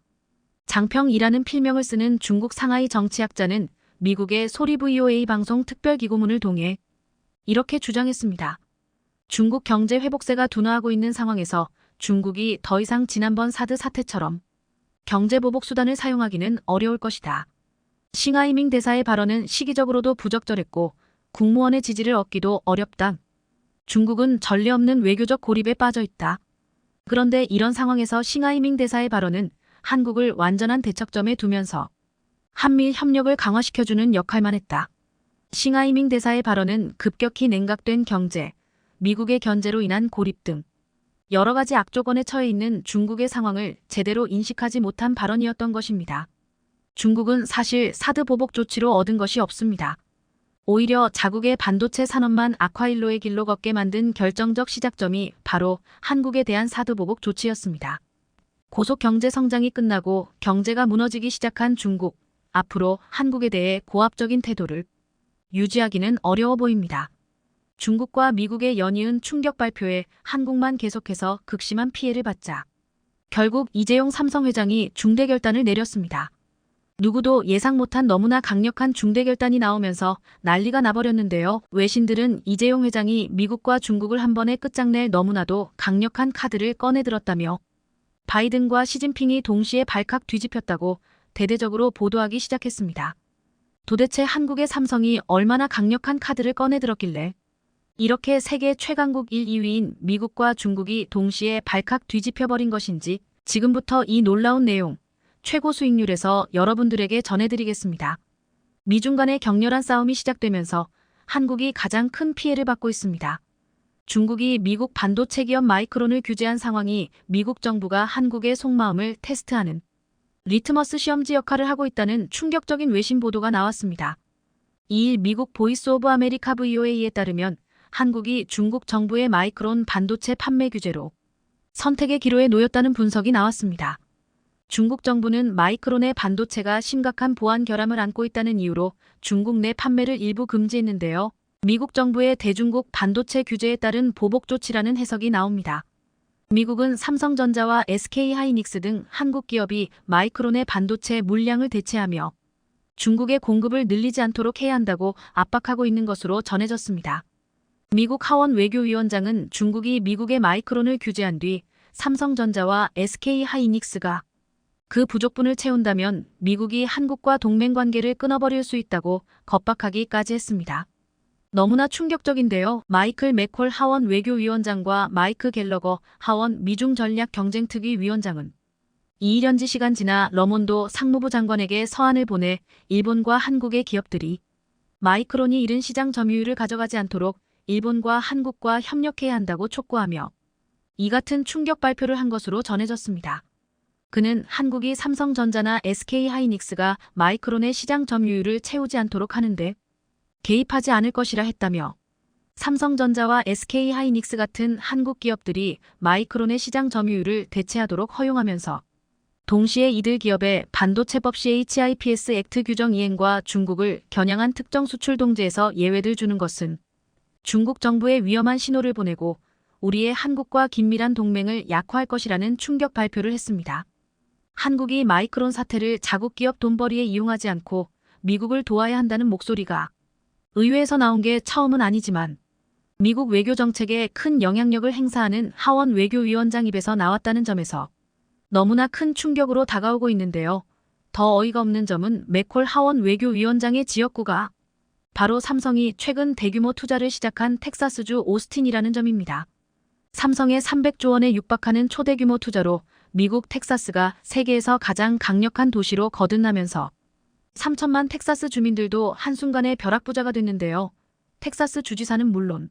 장평이라는 필명을 쓰는 중국 상하이 정치학자는 미국의 소리 VOA 방송 특별기고문을 통해 이렇게 주장했습니다. 중국 경제 회복세가 둔화하고 있는 상황에서 중국이 더 이상 지난번 사드 사태처럼 경제보복 수단을 사용하기는 어려울 것이다. 싱하이밍 대사의 발언은 시기적으로도 부적절했고 국무원의 지지를 얻기도 어렵다. 중국은 전례 없는 외교적 고립에 빠져 있다. 그런데 이런 상황에서 싱하이밍 대사의 발언은 한국을 완전한 대척점에 두면서 한미일 협력을 강화시켜주는 역할만 했다. 싱하이밍 대사의 발언은 급격히 냉각된 경제, 미국의 견제로 인한 고립 등 여러 가지 악조건에 처해 있는 중국의 상황을 제대로 인식하지 못한 발언이었던 것입니다. 중국은 사실 사드 보복 조치로 얻은 것이 없습니다. 오히려 자국의 반도체 산업만 악화일로의 길로 걷게 만든 결정적 시작점이 바로 한국에 대한 사드 보복 조치였습니다. 고속 경제 성장이 끝나고 경제가 무너지기 시작한 중국, 앞으로 한국에 대해 고압적인 태도를 유지하기는 어려워 보입니다. 중국과 미국의 연이은 충격 발표에 한국만 계속해서 극심한 피해를 받자 결국 이재용 삼성 회장이 중대 결단을 내렸습니다. 누구도 예상 못한 너무나 강력한 중대 결단이 나오면서 난리가 나버렸는데요. 외신들은 이재용 회장이 미국과 중국을 한 번에 끝장낼 너무나도 강력한 카드를 꺼내들었다며 바이든과 시진핑이 동시에 발칵 뒤집혔다고 대대적으로 보도하기 시작했습니다. 도대체 한국의 삼성이 얼마나 강력한 카드를 꺼내들었길래 이렇게 세계 최강국 1, 2위인 미국과 중국이 동시에 발칵 뒤집혀버린 것인지 지금부터 이 놀라운 내용 최고 수익률에서 여러분들에게 전해드리겠습니다. 미중 간의 격렬한 싸움이 시작되면서 한국이 가장 큰 피해를 받고 있습니다. 중국이 미국 반도체 기업 마이크론을 규제한 상황이 미국 정부가 한국의 속마음을 테스트하는 리트머스 시험지 역할을 하고 있다는 충격적인 외신 보도가 나왔습니다. 2일 미국 보이스 오브 아메리카 VOA에 따르면 한국이 중국 정부의 마이크론 반도체 판매 규제로 선택의 기로에 놓였다는 분석이 나왔습니다. 중국 정부는 마이크론의 반도체가 심각한 보안 결함을 안고 있다는 이유로 중국 내 판매를 일부 금지했는데요. 미국 정부의 대중국 반도체 규제에 따른 보복 조치라는 해석이 나옵니다. 미국은 삼성전자와 SK하이닉스 등 한국 기업이 마이크론의 반도체 물량을 대체하며 중국의 공급을 늘리지 않도록 해야 한다고 압박하고 있는 것으로 전해졌습니다. 미국 하원 외교위원장은 중국이 미국의 마이크론을 규제한 뒤 삼성전자와 SK하이닉스가 그 부족분을 채운다면 미국이 한국과 동맹관계를 끊어버릴 수 있다고 겁박하기까지 했습니다. 너무나 충격적인데요. 마이클 맥콜 하원 외교위원장과 마이크 갤러거 하원 미중전략경쟁특위 위원장은 2일 현지 시간 지나 러몬도 상무부 장관에게 서한을 보내 일본과 한국의 기업들이 마이크론이 이른 시장 점유율을 가져가지 않도록 일본과 한국과 협력해야 한다고 촉구하며 이 같은 충격 발표를 한 것으로 전해졌습니다. 그는 한국이 삼성전자나 SK하이닉스가 마이크론의 시장 점유율을 채우지 않도록 하는데 개입하지 않을 것이라 했다며 삼성전자와 SK하이닉스 같은 한국 기업들이 마이크론의 시장 점유율을 대체하도록 허용하면서 동시에 이들 기업의 반도체법 CHIPS 액트 규정 이행과 중국을 겨냥한 특정 수출 동제에서 예외를 주는 것은 중국 정부에 위험한 신호를 보내고 우리의 한국과 긴밀한 동맹을 약화할 것이라는 충격 발표를 했습니다. 한국이 마이크론 사태를 자국 기업 돈벌이에 이용하지 않고 미국을 도와야 한다는 목소리가 의회에서 나온 게 처음은 아니지만 미국 외교 정책에 큰 영향력을 행사하는 하원 외교위원장 입에서 나왔다는 점에서 너무나 큰 충격으로 다가오고 있는데요. 더 어이가 없는 점은 맥콜 하원 외교위원장의 지역구가 바로 삼성이 최근 대규모 투자를 시작한 텍사스주 오스틴이라는 점입니다. 삼성의 300조 원에 육박하는 초대규모 투자로 미국 텍사스가 세계에서 가장 강력한 도시로 거듭나면서 3천만 텍사스 주민들도 한순간에 벼락부자가 됐는데요. 텍사스 주지사는 물론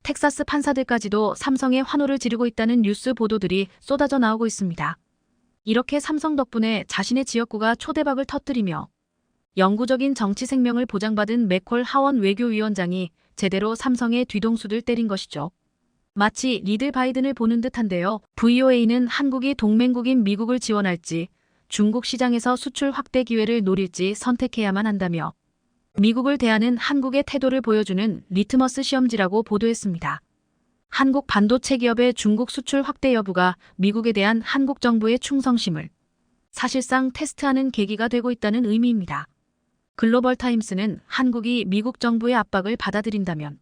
텍사스 판사들까지도 삼성의 환호를 지르고 있다는 뉴스 보도들이 쏟아져 나오고 있습니다. 이렇게 삼성 덕분에 자신의 지역구가 초대박을 터뜨리며 영구적인 정치 생명을 보장받은 맥콜 하원 외교위원장이 제대로 삼성의 뒤통수를 때린 것이죠. 마치 리들 바이든을 보는 듯한데요. VOA는 한국이 동맹국인 미국을 지원할지 중국 시장에서 수출 확대 기회를 노릴지 선택해야만 한다며 미국을 대하는 한국의 태도를 보여주는 리트머스 시험지라고 보도했습니다. 한국 반도체 기업의 중국 수출 확대 여부가 미국에 대한 한국 정부의 충성심을 사실상 테스트하는 계기가 되고 있다는 의미입니다. 글로벌타임스는 한국이 미국 정부의 압박을 받아들인다면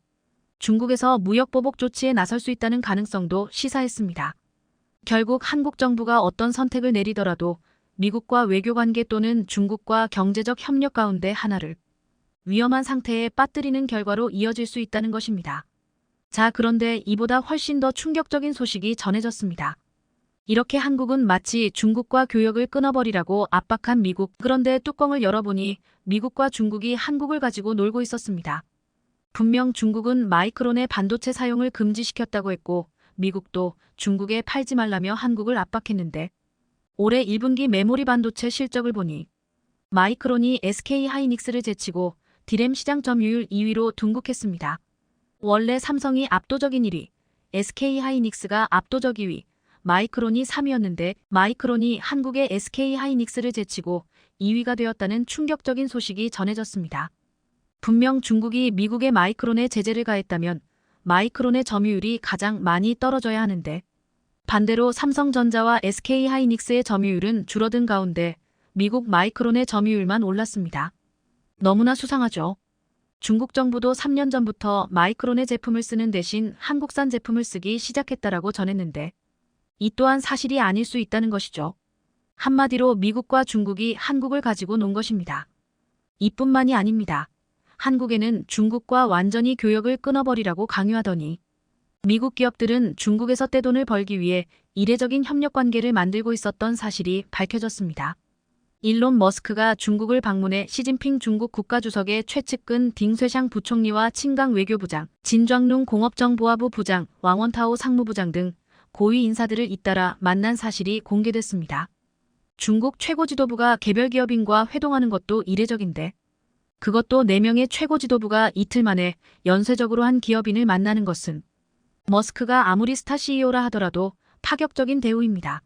중국에서 무역보복 조치에 나설 수 있다는 가능성도 시사했습니다. 결국 한국 정부가 어떤 선택을 내리더라도 미국과 외교관계 또는 중국과 경제적 협력 가운데 하나를 위험한 상태에 빠뜨리는 결과로 이어질 수 있다는 것입니다. 자, 그런데 이보다 훨씬 더 충격적인 소식이 전해졌습니다. 이렇게 한국은 마치 중국과 교역을 끊어버리라고 압박한 미국. 그런데 뚜껑을 열어보니 미국과 중국이 한국을 가지고 놀고 있었습니다. 분명 중국은 마이크론의 반도체 사용을 금지시켰다고 했고 미국도 중국에 팔지 말라며 한국을 압박했는데 올해 1분기 메모리 반도체 실적을 보니 마이크론이 SK하이닉스를 제치고 디램 시장 점유율 2위로 둔국했습니다. 원래 삼성이 압도적인 1위, SK하이닉스가 압도적 2위, 마이크론이 3위였는데 마이크론이 한국의 SK하이닉스를 제치고 2위가 되었다는 충격적인 소식이 전해졌습니다. 분명 중국이 미국의 마이크론에 제재를 가했다면 마이크론의 점유율이 가장 많이 떨어져야 하는데 반대로 삼성전자와 SK하이닉스의 점유율은 줄어든 가운데 미국 마이크론의 점유율만 올랐습니다. 너무나 수상하죠. 중국 정부도 3년 전부터 마이크론의 제품을 쓰는 대신 한국산 제품을 쓰기 시작했다라고 전했는데 이 또한 사실이 아닐 수 있다는 것이죠. 한마디로 미국과 중국이 한국을 가지고 논 것입니다. 이뿐만이 아닙니다. 한국에는 중국과 완전히 교역을 끊어버리라고 강요하더니 미국 기업들은 중국에서 떼돈을 벌기 위해 이례적인 협력 관계를 만들고 있었던 사실이 밝혀졌습니다. 일론 머스크가 중국을 방문해 시진핑 중국 국가주석의 최측근 딩쇠샹 부총리와 칭강 외교부장, 진좌ং룽 공업정보화부 부장, 왕원타오 상무부장 등 고위 인사들을 잇따라 만난 사실이 공개됐습니다. 중국 최고 지도부가 개별 기업인과 회동하는 것도 이례적인데 그것도 4명의 최고 지도부가 이틀 만에 연쇄적으로 한 기업인을 만나는 것은 머스크가 아무리 스타 CEO라 하더라도 파격적인 대우입니다.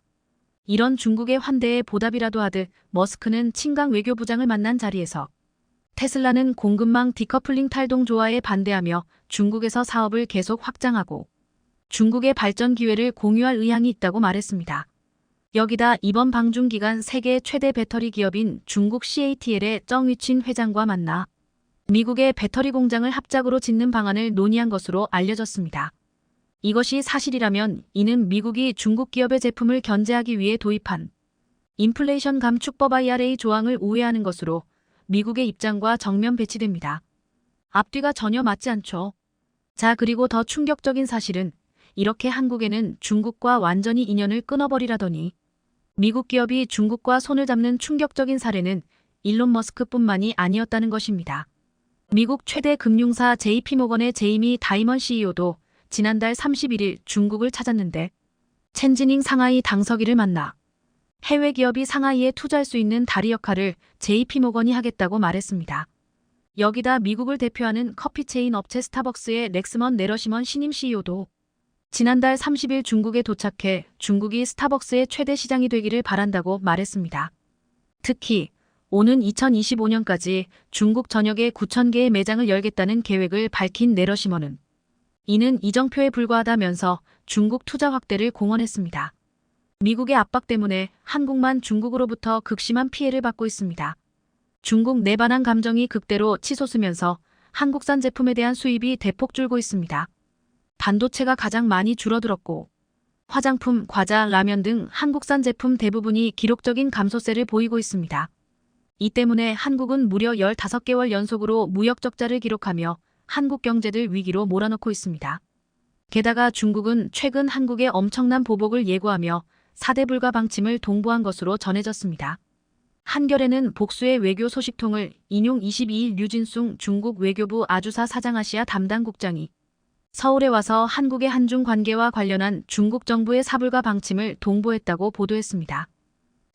이런 중국의 환대에 보답이라도 하듯 머스크는 칭강 외교부장을 만난 자리에서 테슬라는 공급망 디커플링 탈동 조화에 반대하며 중국에서 사업을 계속 확장하고 중국의 발전 기회를 공유할 의향이 있다고 말했습니다. 여기다 이번 방중 기간 세계 최대 배터리 기업인 중국 CATL의 정위친 회장과 만나 미국의 배터리 공장을 합작으로 짓는 방안을 논의한 것으로 알려졌습니다. 이것이 사실이라면 이는 미국이 중국 기업의 제품을 견제하기 위해 도입한 인플레이션 감축법 IRA 조항을 우회하는 것으로 미국의 입장과 정면 배치됩니다. 앞뒤가 전혀 맞지 않죠. 자, 그리고 더 충격적인 사실은 이렇게 한국에는 중국과 완전히 인연을 끊어버리라더니 미국 기업이 중국과 손을 잡는 충격적인 사례는 일론 머스크뿐만이 아니었다는 것입니다. 미국 최대 금융사 JP모건의 제이미 다이먼 CEO도 지난달 31일 중국을 찾았는데 첸지닝 상하이 당서기를 만나 해외 기업이 상하이에 투자할 수 있는 다리 역할을 JP모건이 하겠다고 말했습니다. 여기다 미국을 대표하는 커피 체인 업체 스타벅스의 렉스먼 내러시먼 신임 CEO도 지난달 30일 중국에 도착해 중국이 스타벅스의 최대 시장이 되기를 바란다고 말했습니다. 특히 오는 2025년까지 중국 전역에 9,000개의 매장을 열겠다는 계획을 밝힌 내러시먼은 이는 이정표에 불과하다면서 중국 투자 확대를 공언했습니다. 미국의 압박 때문에 한국만 중국으로부터 극심한 피해를 받고 있습니다. 중국 내 반한 감정이 극대로 치솟으면서 한국산 제품에 대한 수입이 대폭 줄고 있습니다. 반도체가 가장 많이 줄어들었고 화장품, 과자, 라면 등 한국산 제품 대부분이 기록적인 감소세를 보이고 있습니다. 이 때문에 한국은 무려 15개월 연속으로 무역 적자를 기록하며 한국 경제를 위기로 몰아넣고 있습니다. 게다가 중국은 최근 한국의 엄청난 보복을 예고하며 4대 불가 방침을 동보한 것으로 전해졌습니다. 한겨레는 복수의 외교 소식통을 인용 22일 류진숭 중국 외교부 아주사 사장아시아 담당 국장이 서울에 와서 한국의 한중 관계와 관련한 중국 정부의 사불가 방침을 동보했다고 보도했습니다.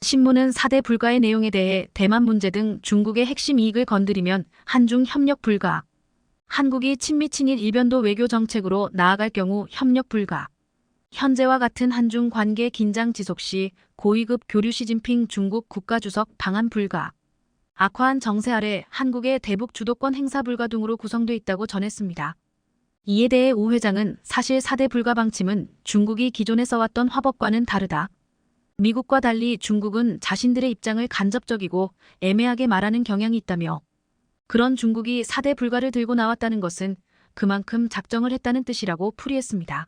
신문은 4대 불가의 내용에 대해 대만 문제 등 중국의 핵심 이익을 건드리면 한중 협력 불가, 한국이 친미 친일 일변도 외교 정책으로 나아갈 경우 협력 불가, 현재와 같은 한중 관계 긴장 지속 시 고위급 교류 시진핑 중국 국가주석 방한 불가, 악화한 정세 아래 한국의 대북 주도권 행사 불가 등으로 구성돼 있다고 전했습니다. 이에 대해 우 회장은 사실 4대 불가 방침은 중국이 기존에 써왔던 화법과는 다르다. 미국과 달리 중국은 자신들의 입장을 간접적이고 애매하게 말하는 경향이 있다며 그런 중국이 4대 불가를 들고 나왔다는 것은 그만큼 작정을 했다는 뜻이라고 풀이했습니다.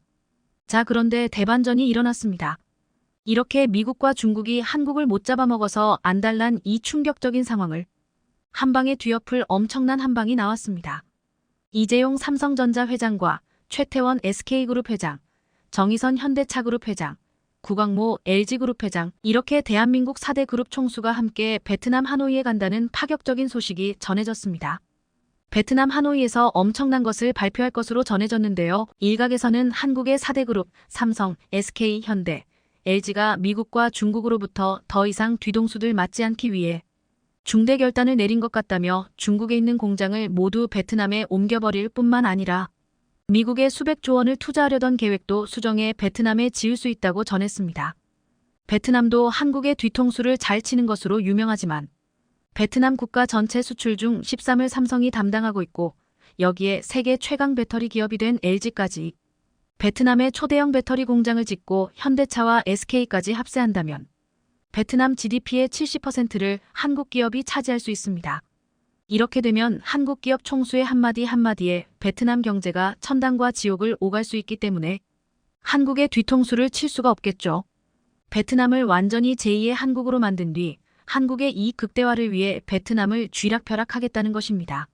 자, 그런데 대반전이 일어났습니다. 이렇게 미국과 중국이 한국을 못 잡아먹어서 안달난 이 충격적인 상황을 한방에 뒤엎을 엄청난 한방이 나왔습니다. 이재용 삼성전자 회장과 최태원 SK그룹 회장, 정의선 현대차그룹 회장, 구광모 LG그룹 회장 이렇게 대한민국 4대 그룹 총수가 함께 베트남 하노이에 간다는 파격적인 소식이 전해졌습니다. 베트남 하노이에서 엄청난 것을 발표할 것으로 전해졌는데요. 일각에서는 한국의 4대 그룹 삼성, SK, 현대, LG가 미국과 중국으로부터 더 이상 뒤통수들 맞지 않기 위해 중대 결단을 내린 것 같다며 중국에 있는 공장을 모두 베트남에 옮겨버릴 뿐만 아니라 미국에 수백조 원을 투자하려던 계획도 수정해 베트남에 지을 수 있다고 전했습니다. 베트남도 한국의 뒤통수를 잘 치는 것으로 유명하지만 베트남 국가 전체 수출 중 13을 삼성이 담당하고 있고 여기에 세계 최강 배터리 기업이 된 LG까지 베트남에 초대형 배터리 공장을 짓고 현대차와 SK까지 합세한다면 베트남 GDP의 70%를 한국 기업이 차지할 수 있습니다. 이렇게 되면 한국 기업 총수의 한마디 한마디에 베트남 경제가 천당과 지옥을 오갈 수 있기 때문에 한국의 뒤통수를 칠 수가 없겠죠. 베트남을 완전히 제2의 한국으로 만든 뒤 한국의 이익 극대화를 위해 베트남을 쥐락펴락하겠다는 것입니다.